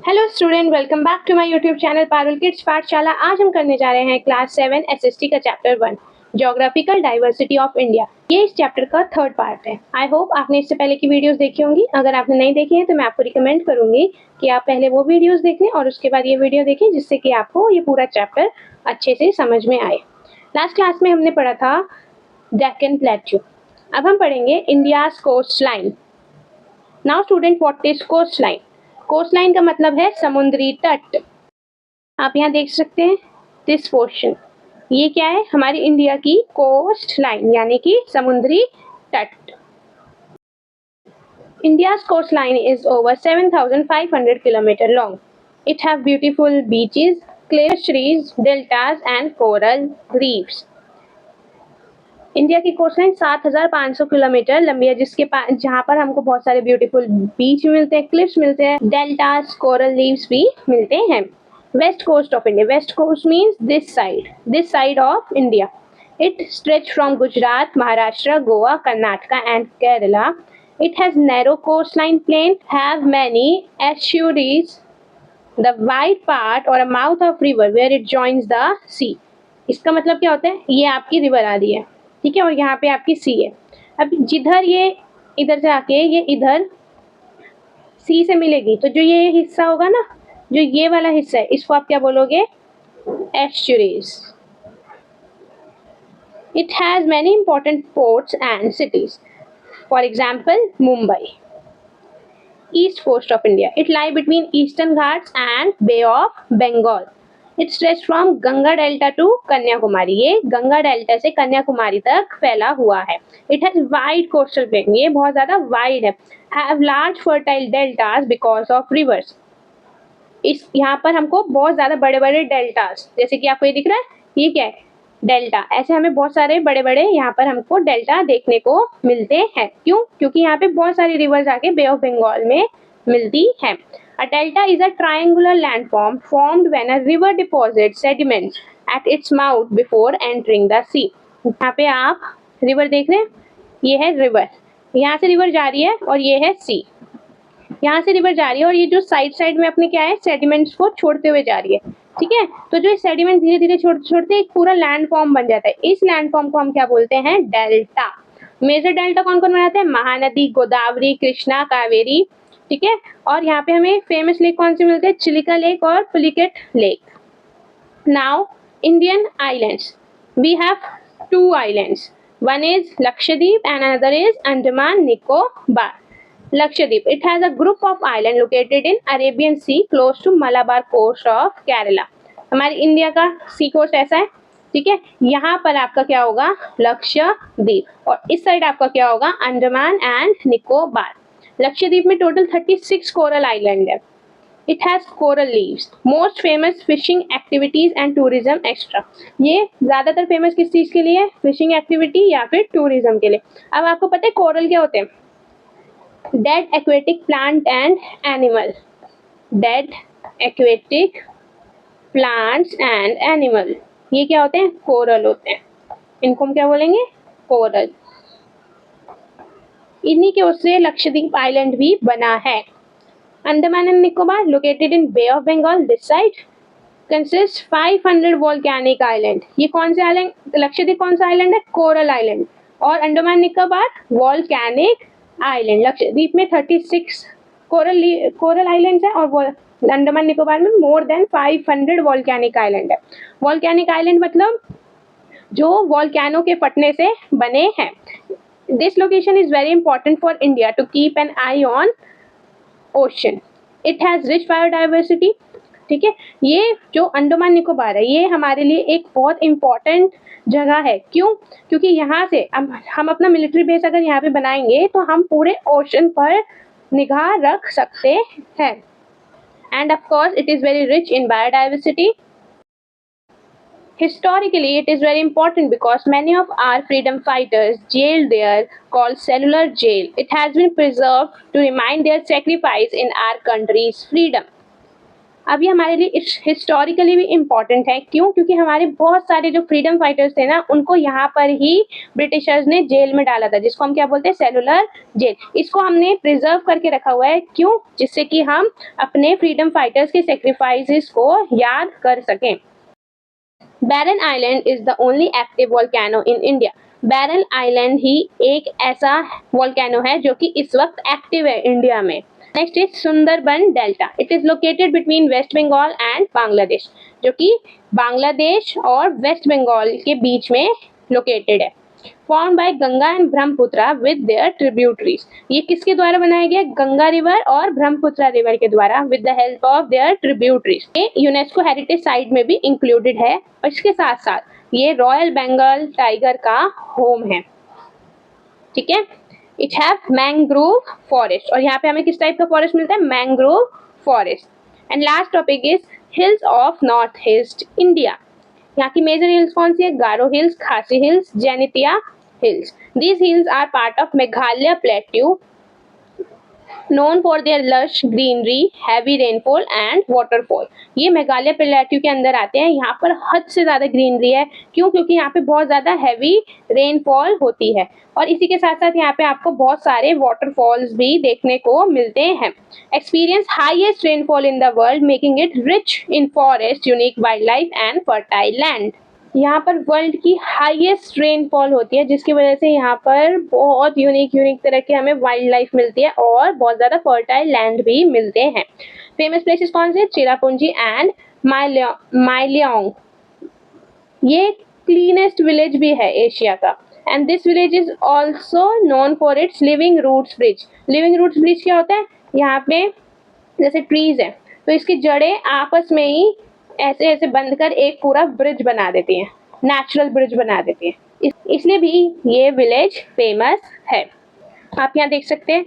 Hello student, welcome back to my YouTube channel Parul kids Pathshala. आज हम करने जा रहे हैं क्लास 7 एसएसटी का chapter 1 geographical diversity of India. ये इस चैप्टर का थर्ड पार्ट है। आई होप आपने इससे पहले की वीडियोस देखी होंगी। अगर आपने नहीं देखी है तो मैं आपको रिकमेंड करूंगी कि आप पहले वो वीडियोस देख लें और उसके बाद ये वीडियो देखें, जिससे कि आपको ये पूरा चैप्टर अच्छे से समझ में आए। लास्ट क्लास में हमने पढ़ा था डेक्कन प्लेट्यू। अब हम पढ़ेंगे India's coast line. Now student, what is coast line? Coast line का मतलब है समुद्री तट। आप यहाँ देख सकते हैं दिस पोर्शन, ये क्या है? हमारी इंडिया की कोस्ट लाइन यानी कि समुद्री तट। India's coastline is over 7,500 km long. It has beautiful beaches, clear seas, deltas and coral reefs. India की कोस्टलाइन 7,500 किलोमीटर लंबी है, जहाँ पर हमको बहुत सारे ब्यूटीफुल बीच मिलते हैं, क्लिफ्स मिलते हैं, डेल्टास, कोरल रीफ्स भी मिलते हैं। West coast of India, west coast means this side of India. It stretch from Gujarat, Maharashtra, Goa, Karnataka and Kerala. It has narrow coastline plain, have many estuaries, the wide part or a mouth of river where it joins the sea. इसका मतलब क्या होता है? ये आपकी river आ रही है, ठीक है, और यहाँ पे आपकी सी है। अब जिधर ये इधर से आके ये इधर सी से मिलेगी, तो जो ये हिस्सा होगा ना, जो ये वाला हिस्सा है, इसको आप क्या बोलोगे? Estuaries. It has many important ports and cities. For example, Mumbai. East coast of India. It lies between Eastern Ghats and Bay of Bengal. It stretches from Ganga Delta to Kanyakumari. ये Ganga delta से कन्याकुमारी तक फैला हुआ है. It has wide coastal plain. ये बहुत ज़्यादा wide है. Have large fertile deltas because of rivers. यहाँ पर हमको बहुत ज़्यादा बड़े बड़े डेल्टास, जैसे कि आपको ये दिख रहा है, ये क्या है? डेल्टा. ऐसे हमें बहुत सारे बड़े बड़े यहाँ पर हमको डेल्टा देखने को मिलते हैं. क्यों? क्योंकि यहाँ पे बहुत सारी रिवर्स आके बे ऑफ बंगाल में मिलती है. A delta is a triangular landform formed when a river deposits sediments at its mouth before entering the sea. यहाँ पे आप रिवर देख रहे हैं, ये है रिवर, यहाँ से रिवर जा रही है और ये है सी. यहाँ से रिवर जा रही है और ये जो साइड में अपने क्या है, सेडिमेंट्स को छोड़ते हुए जा रही है, ठीक है. तो जो सेडिमेंट धीरे धीरे छोड़ते एक पूरा लैंड फॉर्म बन जाता है. इस लैंड फॉर्म को हम क्या बोलते हैं? डेल्टा. मेजर डेल्टा कौन कौन बनाते हैं? महानदी, गोदावरी, कृष्णा, कावेरी, ठीक है. और यहाँ पे हमें फेमस लेक कौन से मिलते हैं? चिलिका लेक और Pulicat lake. Now Indian islands, we have 2 islands. One is Lakshadweep and another is Andaman Nicobar. Lakshadweep, it has a group of islands located in Arabian Sea close to Malabar coast of Kerala. हमारी India का सी coast ऐसा है, ठीक है. यहाँ पर आपका क्या होगा? लक्षद्वीप. और इस साइड आपका क्या होगा? अंडमान एंड निकोबार. लक्षद्वीप में टोटल 36 कोरल आइलैंड है. It has coral reefs. Most famous fishing activities and tourism extra. ये ज़्यादातर फेमस किस चीज़ के लिए? फिशिंग एक्टिविटी या फिर टूरिज्म के लिए. अब आपको पता है कोरल क्या होते हैं? Dead aquatic plant and animal. Dead aquatic plants and animal. ये क्या होते हैं? कोरल होते हैं. इनको हम क्या बोलेंगे? कोरल. इन्हीं के उससे लक्षद्वीप आइलैंड भी बना है. Andaman and Nicobar, located in Bay of Bengal, this side, consists 500 volcanic island. ये कौन से आइलैंड? लक्षद्वीप कौन सा आइलैंड है? Coral island. और अंडमान निकोबार वॉल्केनिक आइलैंड. लक्षद्वीप में 36 कोरल आइलैंड्स हैं और अंडमान निकोबार में मोर देन 500 वॉल्केनिक आइलैंड है. वॉल्केनिक आइलैंड मतलब जो वॉल्केनो के फटने से बने हैं. This location is very important for India to keep an eye on ocean. It has rich biodiversity, ठीक है. ये जो अंडमान निकोबार है, ये हमारे लिए एक बहुत इम्पॉर्टेंट जगह है. क्यों? क्योंकि यहाँ से हम अपना मिलिट्री बेस अगर यहाँ पे बनाएंगे तो हम पूरे ओशन पर निगाह रख सकते हैं. End of course it is very rich in biodiversity. Historically, it is very important because many of our freedom fighters jailed there, called cellular jail. It has been preserved to remind their sacrifice in our country's freedom. अब ये हमारे लिए historically भी important है। क्यों? क्योंकि हमारे बहुत सारे जो फ्रीडम फाइटर्स थे ना, उनको यहाँ पर ही ब्रिटिशर्स ने जेल में डाला था, जिसको हम क्या बोलते हैं, सेलुलर जेल। इसको हमने प्रिजर्व करके रखा हुआ है। क्यों? जिससे कि हम अपने फ्रीडम फाइटर्स के सेक्रीफाइसेस को याद कर सकें। Barren Island is the only active volcano in India. Barren Island ही एक ऐसा वोल्केनो है जो कि इस वक्त एक्टिव है इंडिया में। Next is Sundarban delta. It is located between West Bengal and Bangladesh, जो कि बांग्लादेश और वेस्ट बंगाल के बीच में लोकेटेड है। Form by Ganga and Brahmaputra with their tributaries. ये किसके द्वारा बनाया गया? गंगा रिवर और ब्रह्मपुत्र रिवर के द्वारा, with the help of their tributaries. ये यूनेस्को हेरिटेज साइट में भी इंक्लूडेड है, और इसके साथ साथ ये रॉयल बंगाल टाइगर का होम है। ठीक है। इट हैव मैंग्रोव फॉरेस्ट, और यहाँ पे हमें किस टाइप का फॉरेस्ट मिलता है? Mangrove forest. And last topic is hills of North East India. यहाँ की मेजर हिल्स कौन सी है? Garo hills, Khasi hills, Jaintia hills. These hills are part of Meghalaya Plateau, known for their lush greenery, heavy rainfall and waterfall। ये Meghalaya plateau के अंदर आते हैं। यहाँ पर हद से ज़्यादा ग्रीनरी है। क्यों? क्योंकि यहाँ पे बहुत ज़्यादा हैवी रेनफॉल होती है, और इसी के साथ साथ यहाँ पे आपको बहुत सारे वाटरफॉल्स भी देखने को मिलते हैं। Experience highest rainfall in the world, making it rich in forest, unique wild life and fertile land. यहाँ पर वर्ल्ड की हाईएस्ट रेनफॉल होती है, जिसकी वजह से यहाँ पर बहुत यूनिक तरह की हमें वाइल्ड लाइफ मिलती है, और बहुत ज़्यादा फर्टाइल लैंड भी मिलते हैं। फेमस प्लेसेस कौन से? चिरापुंजी एंड माइलियोंग। ये क्लीनेस्ट विलेज भी है एशिया का। And this village is also known for its living roots bridge. Living roots bridge क्या होता है? यहाँ पे जैसे ट्रीज है, तो इसकी जड़ें आपस में ही ऐसे ऐसे बंध कर एक पूरा ब्रिज बना देती हैं, नेचुरल ब्रिज बना देती हैं। इसलिए भी ये विलेज फेमस है। आप यहाँ देख सकते हैं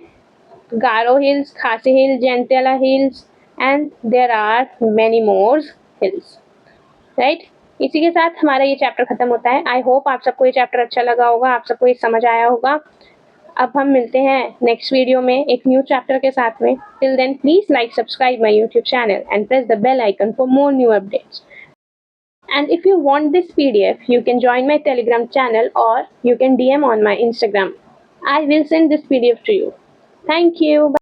Garo hills, Khasi hills, Jaintia hills, and there are many more hills. Right. इसी के साथ हमारा ये चैप्टर खत्म होता है। आई होप आप सबको ये चैप्टर अच्छा लगा होगा, आप सबको ये समझ आया होगा। अब हम मिलते हैं नेक्स्ट वीडियो में एक न्यू चैप्टर के साथ में। Till then please like, subscribe my YouTube channel and press the bell icon for more new updates. And if you want this PDF, you can join my Telegram channel or you can DM on my Instagram. I will send this PDF to you. Thank you. Bye.